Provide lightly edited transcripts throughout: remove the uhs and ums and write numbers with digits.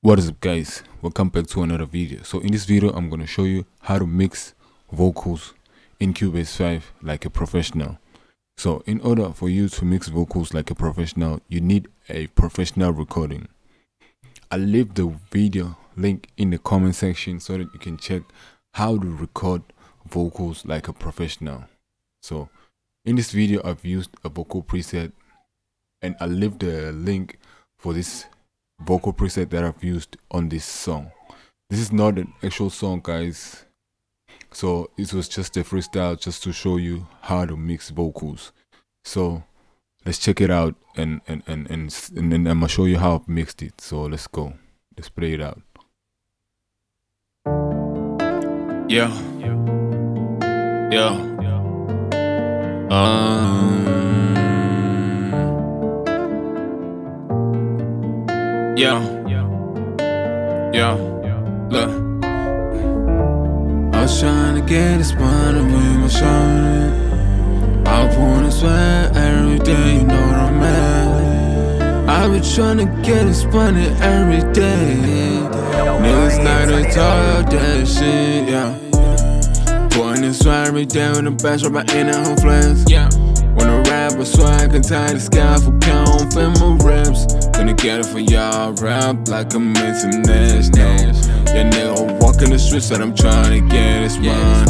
What is up, guys? Welcome back to another video. So in this video I'm going to show you how to mix vocals in Cubase 5 like a professional. So in order for you to mix vocals like a professional, you need a professional recording. I'll leave the video link in the comment section so that you can check how to record vocals like a professional. So in this video I've used a vocal preset, and I'll leave the link for this vocal preset that I've used on this song. This is not an actual song, guys, so it was just a freestyle just to show you how to mix vocals. So let's check it out, and then I'm gonna show you how I've mixed it. So let's go, let's play it out. Yeah, yeah. Yeah, yeah, look. I was trying to get it spun with my shoulder. I wanna sweat every day, you know what I'm at. I been trying to get it spun every day. Niggas like to talk that shit, yeah. Putting this swag every day with the best rapper in the whole flex, yeah. When I rap, I swear I can tie the sky for count for my reps. Gonna get it for y'all, rap like I'm international. Yeah, nigga walk in the streets that I'm trying to get it spun.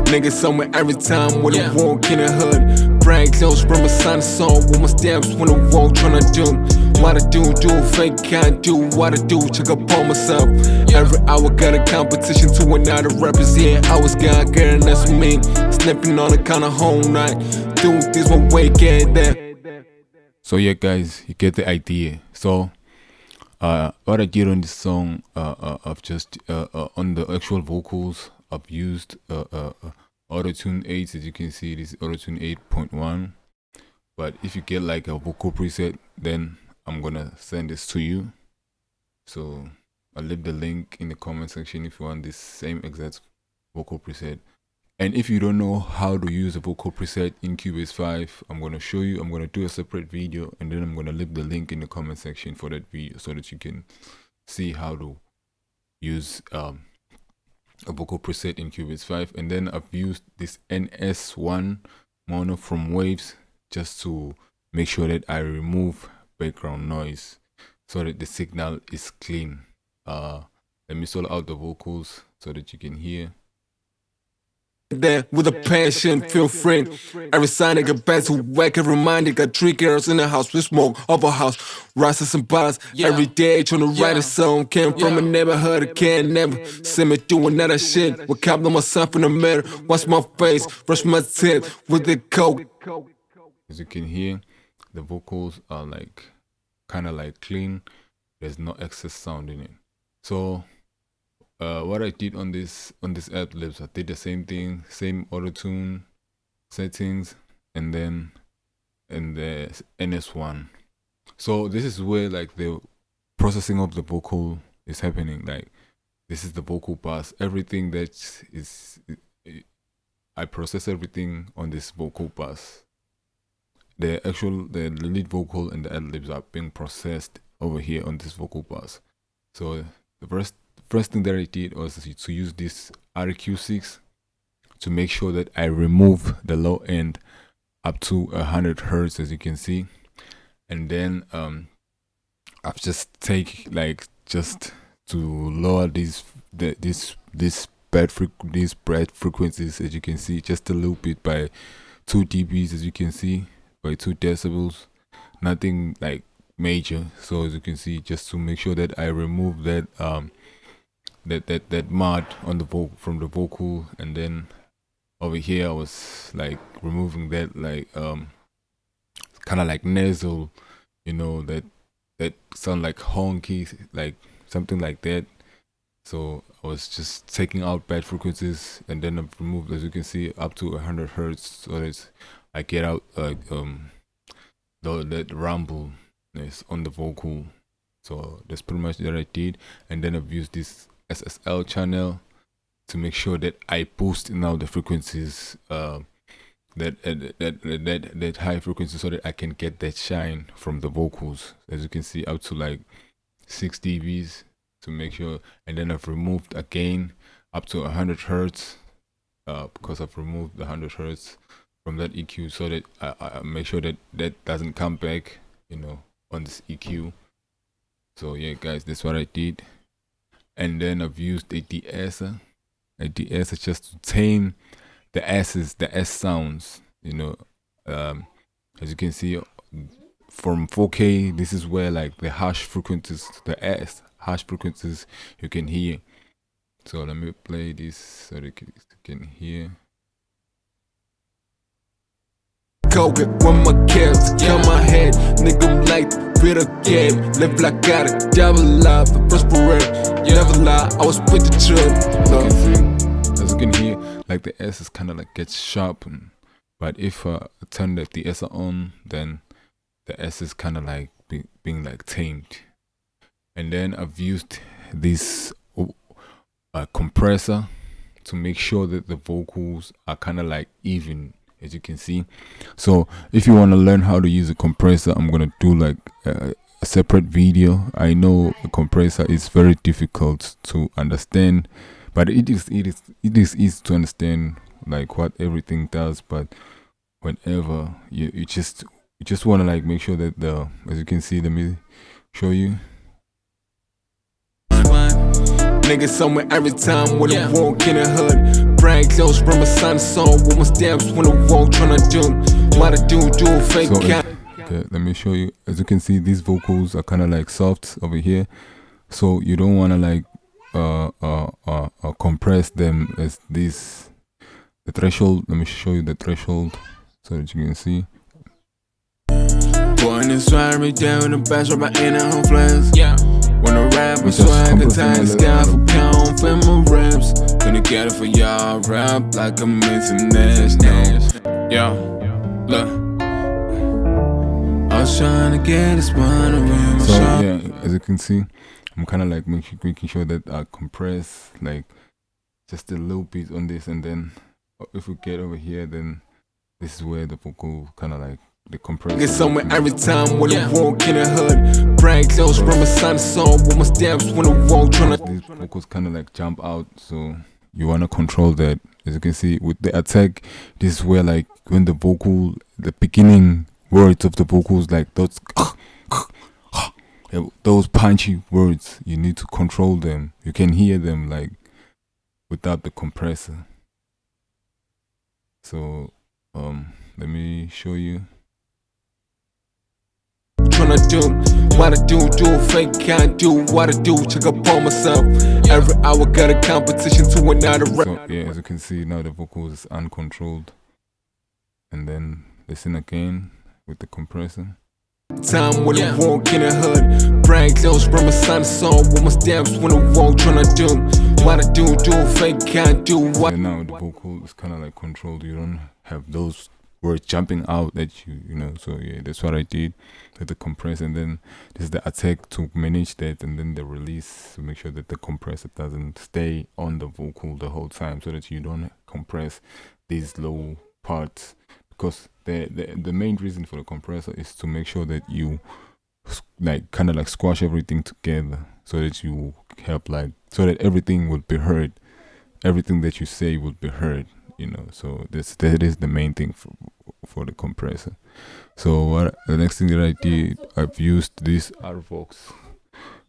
Niggas somewhere every time when I walk in the hood. Brag close, run beside the song with my steps when I walk tryna do what I do, fake can't do what I do, check up on myself. Every hour got a competition to another rappers, yeah, I was God, girl, and that's me. Slipping on the kind of whole night, do this one way, get that. So yeah, guys, you get the idea. So what I did on this song, I've just on the actual vocals, I've used Auto-Tune 8. As you can see, this is Auto-Tune 8.1. But if you get like a vocal preset, then I'm gonna send this to you. So I'll leave the link in the comment section if you want this same exact vocal preset. And if you don't know how to use a vocal preset in Cubase 5, I'm gonna show you. I'm gonna do a separate video, and then I'm gonna leave the link in the comment section for that video so that you can see how to use a vocal preset in Cubase 5. And then I've used this NS1 mono from Waves just to make sure that I remove background noise so that the signal is clean. Let me solo out the vocals so that you can hear. There with a passion, feel free. Every sign I get back to whack, every mind I got 3 girls in the house, we smoke of a house, rises and bars. Every day trying to write a song, came from a neighborhood, I can't never see me doing that shit. With cop on myself in the mirror, wash my face, brush my teeth with the coke. As you can hear, the vocals are like kind of like clean. There's no excess sound in it. So what I did on this ad libs, I did the same thing, same auto-tune settings, and then in the NS1. So this is where like the processing of the vocal is happening. Like this is the vocal pass. Everything that is, I process everything on this vocal pass. The lead vocal and the ad libs are being processed over here on this vocal pass. So the first thing that I did was to use this RQ6 to make sure that I remove the low end up to 100 hertz, as you can see. And then I've just just to lower these bad frequencies, as you can see, just a little bit by 2 dBs, as you can see, by 2 decibels, nothing like major. So as you can see, just to make sure that I remove that that mod on the vocal from the vocal. And then over here I was like removing that like kind of like nasal, you know, that sound like honky, like something like that. So I was just taking out bad frequencies, and then I've removed, as you can see, up to 100 hertz, so that I get out like that rumbleness on the vocal. So that's pretty much what I did. And then I've used this SSL channel to make sure that I boost now the frequencies, that high frequency, so that I can get that shine from the vocals. As you can see, up to like 6 dBs to make sure, and then I've removed again up to 100 hertz because I've removed the 100 hertz from that EQ, so that I make sure that that doesn't come back, you know, on this EQ. So yeah, guys, that's what I did. And then I've used a de-esser. A de-esser just to tame the S's, the S sounds, you know. As you can see from 4K, this is where like the harsh frequencies, the S harsh frequencies you can hear. So let me play this so you can hear. Coke when my kids come my head, nigga like bitter game, live like got it, double life, prosperate, never lie, I was with the truth. As you can hear, like the S is kind of like gets sharpened, but if I turn the de-esser on, then the S is kind of like being like tamed. And then I've used this compressor to make sure that the vocals are kind of like even, as you can see. So if you want to learn how to use a compressor, I'm gonna do like a separate video. I know a compressor is very difficult to understand, but it is easy to understand like what everything does. But whenever you just want to like make sure that the, as you can see, let me show you. Niggas somewhere every time when I walk in the hood. Brand close from a sun song with my stamps when I walk tryna do what I do fake. So okay, let me show you. As you can see, these vocals are kind of like soft over here, so you don't want to like compress them as this. The threshold, let me show you the threshold so that you can see. Going and swag me down the best right in the home flames. Yeah. When I rap with swag, I time sky for pound for my raps. Gonna get it for y'all, rap like I'm international. Yeah, look. I was trying to get a spine around my shop. Yeah, as you can see, I'm kind of like making sure that I compress like just a little bit on this, and then if we get over here, then this is where the vocal kind of like the compressor. Get somewhere every time when I walk in the hood. Brand close from a sun song with my stamps when I walk tryna. These vocals kind of like jump out, so you want to control that. As you can see with the attack, this is where like when the vocal, the beginning words of the vocals, like those punchy words, you need to control them. You can hear them like without the compressor. So let me show you. Tryna do what I do fake, can't do what I do, check up on myself. Every hour got a competition to another rap. So yeah, as you can see now the vocals is uncontrolled. And then listen again with the compressor. Time when I walk in the hood. Brand close from a sun song with my stamps when I walk tryna do what I do fake, can't do what. And now the vocal is kind of like controlled. You don't have those words jumping out at you, you know. So yeah, that's what I did with the compressor. And then this is the attack to manage that, and then the release to make sure that the compressor doesn't stay on the vocal the whole time, so that you don't compress these low parts. Because the main reason for the compressor is to make sure that you like kind of like squash everything together, so that you help like, so that everything will be heard, everything that you say will be heard, you know. So that is the main thing for the compressor. So what the next thing that I did, I've used this RVox,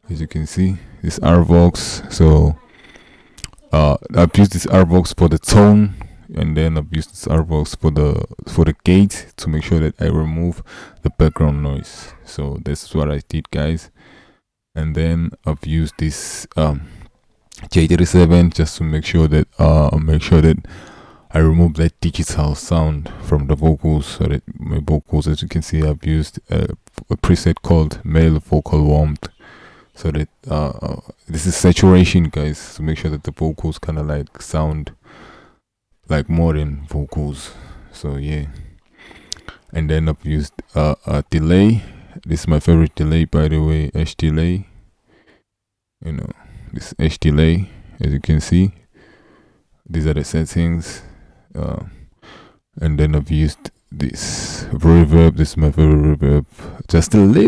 as you can see, this RVox. So I've used this RVox for the tone, and then I've used this RVox for the gate to make sure that I remove the background noise. So that's what I did, guys. And then I've used this J37 just to make sure that I remove that digital sound from the vocals, so that my vocals, as you can see, I've used a preset called male vocal warmth, so that this is saturation, guys, to make sure that the vocals kind of like sound like modern vocals. So yeah. And then I've used a delay. This is my favorite delay, by the way, H delay. You know, this H delay, as you can see, these are the settings. And then I've used this reverb. This is my favorite reverb, just a little